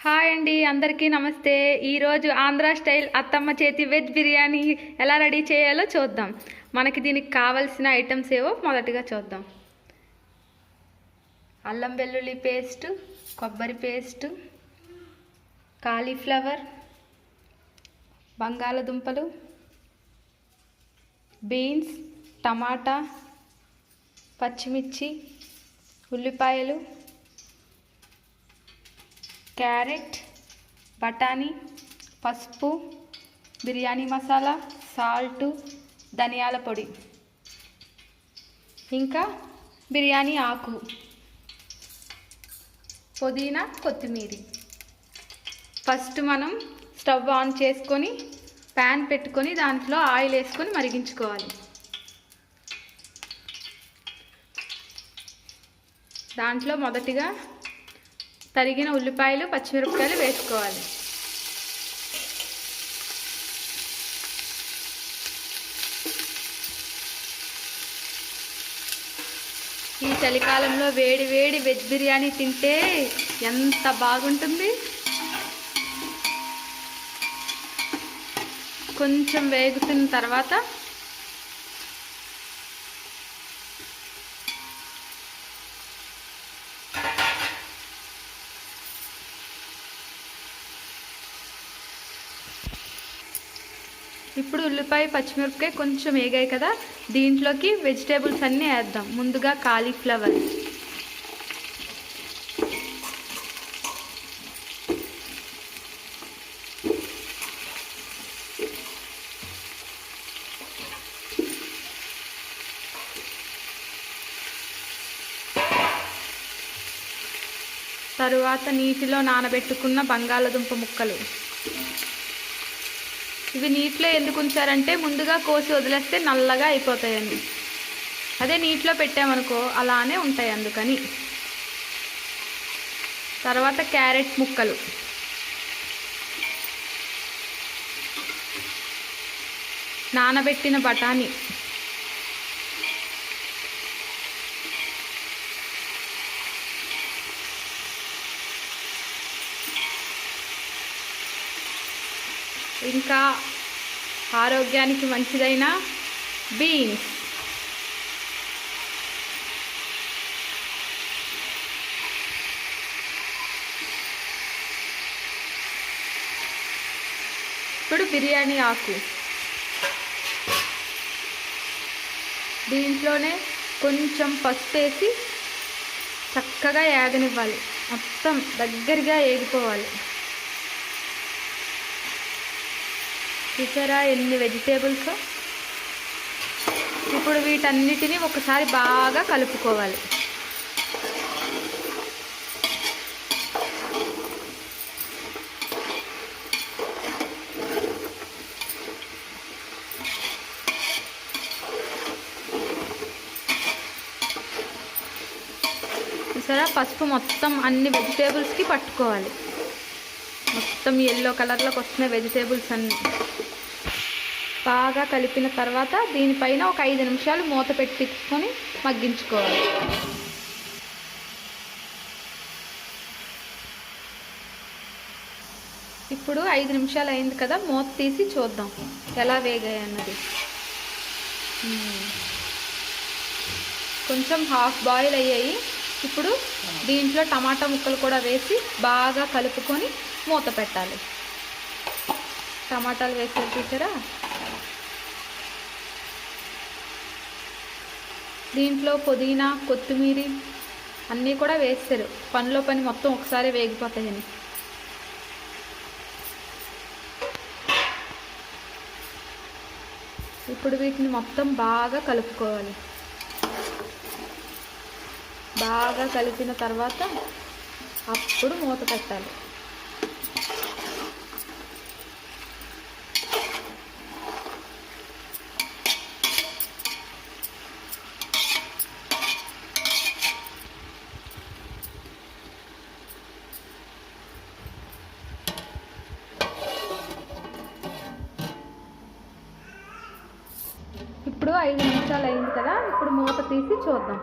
Hi అండి, అందరికీ నమస్తే. ఈరోజు ఆంధ్ర స్టైల్ అత్తమ్మ చేతి వెజ్ బిర్యానీ ఎలా రెడీ చేయాలో చూద్దాం. మనకి దీనికి కావాల్సిన ఐటమ్స్ ఏవో మొదటగా చూద్దాం. అల్లం వెల్లుల్లి పేస్టు, కొబ్బరి పేస్టు, కాలీఫ్లవర్, బంగాళదుంపలు, బీన్స్, టమాటా, పచ్చిమిర్చి, ఉల్లిపాయలు, క్యారెట్, బఠానీ, పసుపు, బిర్యానీ మసాలా, సాల్టు, ధనియాల పొడి, ఇంకా బిర్యానీ ఆకు, పుదీనా, కొత్తిమీర. ఫస్ట్ మనం స్టవ్ ఆన్ చేసుకొని ప్యాన్ పెట్టుకొని దాంట్లో ఆయిల్ వేసుకొని మరిగించుకోవాలి. దాంట్లో మొదటిగా తరిగిన ఉల్లిపాయలు, పచ్చిమిరపకాయలు వేసుకోవాలి. ఈ చలికాలంలో వేడి వేడి వెజ్ బిర్యానీ తింటే ఎంత బాగుంటుంది. కొంచెం వేగుతున్న తర్వాత ఇప్పుడు ఉల్లిపాయ, పచ్చిమిరపకాయ కొంచెం వేగాయి కదా, దీంట్లోకి వెజిటేబుల్స్ అన్నీ వేద్దాం. ముందుగా కాలీఫ్లవర్, తరువాత నీటిలో నానబెట్టుకున్న బంగాళదుంప ముక్కలు. ఇవి నీటిలో ఎందుకు ఉంచారంటే ముందుగా కోసి వదిలేస్తే నల్లగా అయిపోతాయని. అదే నీటిలో పెట్టామనుకో అలానే ఉంటాయి, అందుకని. తర్వాత క్యారెట్ ముక్కలు, నానబెట్టిన బఠానీ, ఇంకా ఆరోగ్యానికి మంచిదైన బీన్స్, ఇప్పుడు బిర్యానీ ఆకు. దీంట్లోనే కొంచెం పసుపు వేసి చక్కగా ఏగనివ్వాలి. మొత్తం దగ్గరగా ఏగిపోవాలి. చూసారా ఎన్ని వెజిటేబుల్స్. ఇప్పుడు వీటన్నిటిని ఒకసారి బాగా కలుపుకోవాలి. చూసారా పసుపు మొత్తం అన్ని వెజిటేబుల్స్కి పట్టుకోవాలి. మొత్తం ఎల్లో కలర్లోకి వస్తున్నాయి వెజిటేబుల్స్ అన్నీ. బాగా కలిపిన తర్వాత దీనిపైన ఒక 5 నిమిషాలు మూత పెట్టుకొని మగ్గించుకోవాలి. ఇప్పుడు 5 నిమిషాలు అయింది కదా, మూత తీసి చూద్దాం ఎలా వేగాయి అన్నది. కొంచెం హాఫ్ బాయిల్ అయ్యాయి. ఇప్పుడు దీంట్లో టమాటా ముక్కలు కూడా వేసి బాగా కలుపుకొని మూత పెట్టాలి. టమాటాలు వేసారు చూసారా. దీంట్లో పుదీనా, కొత్తిమీర అన్నీ కూడా వేస్తారు. పనిలో పని మొత్తం ఒకసారి వేగిపోతాయని. ఇప్పుడు వీటిని మొత్తం బాగా కలుపుకోవాలి. బాగా కలిపిన తర్వాత అప్పుడు మూత పెట్టాలి. ఇప్పుడు 5 నిమిషాలు అయింది కదా, ఇప్పుడు మూత తీసి చూద్దాం.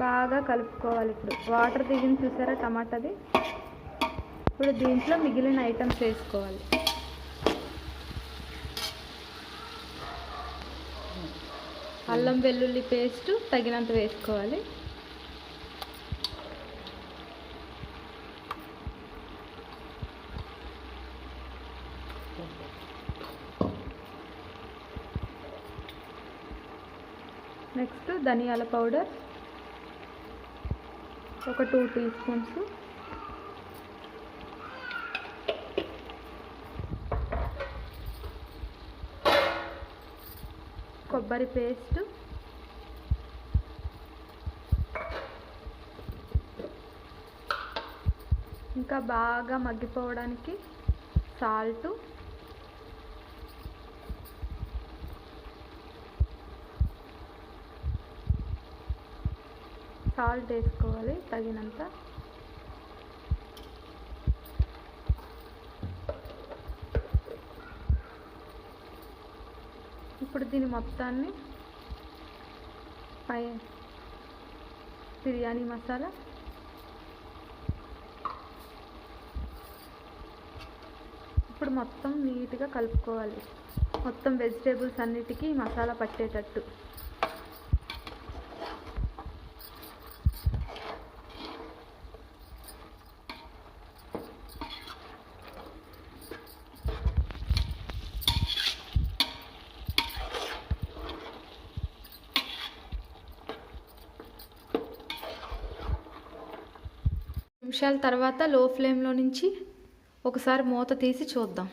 బాగా కలుపుకోవాలి. ఇప్పుడు వాటర్ దిగింది చూసారా టమాటాది. ఇప్పుడు దీంట్లో మిగిలిన ఐటమ్స్ వేసుకోవాలి. అల్లం వెల్లుల్లి పేస్ట్ తగినంత వేసుకోవాలి. నెక్స్ట్ ధనియాల పౌడర్ ఒక 2 టీ స్పూన్స్, కొబ్బరి పేస్ట్, ఇంకా బాగా మగ్గిపోవడానికి సాల్ట్, వేసుకోవాలి తగినంత. ఇప్పుడు దీని మొత్తాన్ని బిర్యానీ మసాలా, ఇప్పుడు మొత్తం నీట్గా కలుపుకోవాలి. మొత్తం వెజిటేబుల్స్ అన్నిటికీ మసాలా పట్టేటట్టు. నిమిషాల తర్వాత లో ఫ్లేమ్లో నుంచి ఒకసారి మూత తీసి చూద్దాం.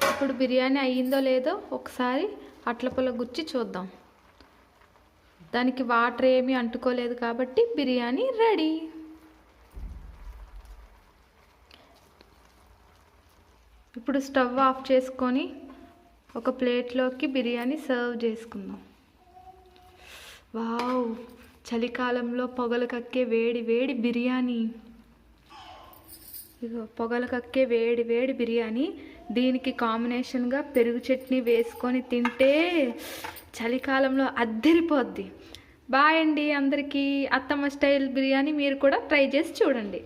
ఇప్పుడు బిర్యానీ అయ్యిందో లేదో ఒకసారి అట్లపొల గుచ్చి చూద్దాం. దానికి వాటర్ ఏమీ అంటుకోలేదు కాబట్టి బిర్యానీ రెడీ. ఇప్పుడు స్టవ్ ఆఫ్ చేసుకొని ఒక ప్లేట్లోకి బిర్యానీ సర్వ్ చేసుకుందాం. వావ్, చలికాలంలో పొగలు కక్కే వేడి వేడి బిర్యానీ. ఇగో పొగలు కక్కే వేడి వేడి బిర్యానీ. దీనికి కాంబినేషన్గా పెరుగు చట్నీ వేసుకొని తింటే చలికాలంలో అద్దరిపోద్ది. బాయ్ అండి అందరికీ. అత్తమ్మ స్టైల్ బిర్యానీ మీరు కూడా ట్రై చేసి చూడండి.